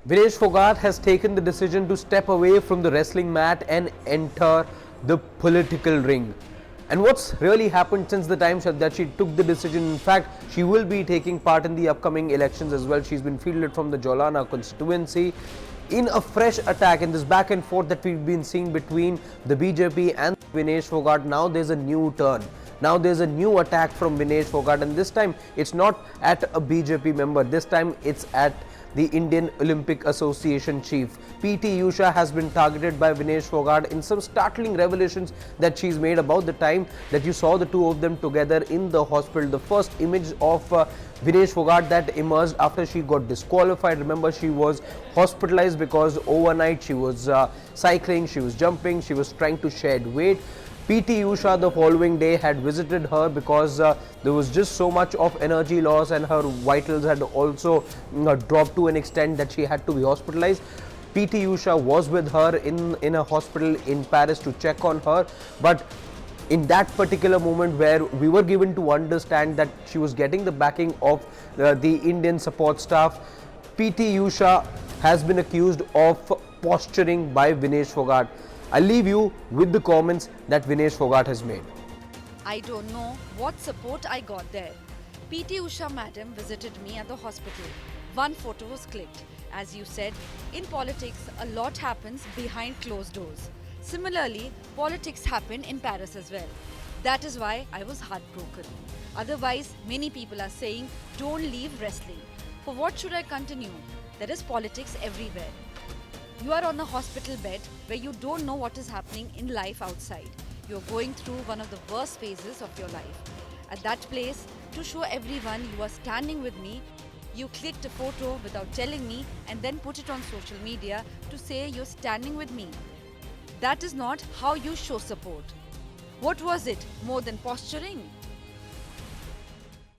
Vinesh Fogart has taken the decision to step away from the wrestling mat and enter the political ring. And what's really happened since the time that she took the decision, in fact, she will be taking part in the upcoming elections as well. She's been fielded from the Jolana constituency in a fresh attack in this back and forth that we've been seeing between the BJP and Vinesh Fogart. Now there's a new turn. Now there's a new attack from Vinesh Fogart, and this time it's not at a BJP member. This time it's at the Indian Olympic Association chief. PT Usha has been targeted by Vinesh Fogart in some startling revelations that she's made about the time that you saw the two of them together in the hospital. The first image of Vinesh Fogart that emerged after she got disqualified. Remember, she was hospitalized because overnight she was cycling, she was jumping, she was trying to shed weight. PT Usha the following day had visited her because there was just so much of energy loss and her vitals had also dropped to an extent that she had to be hospitalized. PT Usha was with her in a hospital in Paris to check on her, but in that particular moment where we were given to understand that she was getting the backing of the Indian support staff, PT Usha has been accused of posturing by Vinesh Fogart. I'll leave you with the comments that Vinesh Fogart has made. I don't know what support I got there. PT Usha madam visited me at the hospital. One photo was clicked. As you said, in politics, a lot happens behind closed doors. Similarly, politics happen in Paris as well. That is why I was heartbroken. Otherwise, many people are saying, don't leave wrestling. For what should I continue? There is politics everywhere. You are on a hospital bed where you don't know what is happening in life outside. You're going through one of the worst phases of your life. At that place, to show everyone you are standing with me, you clicked a photo without telling me and then put it on social media to say you're standing with me. That is not how you show support. What was it more than posturing?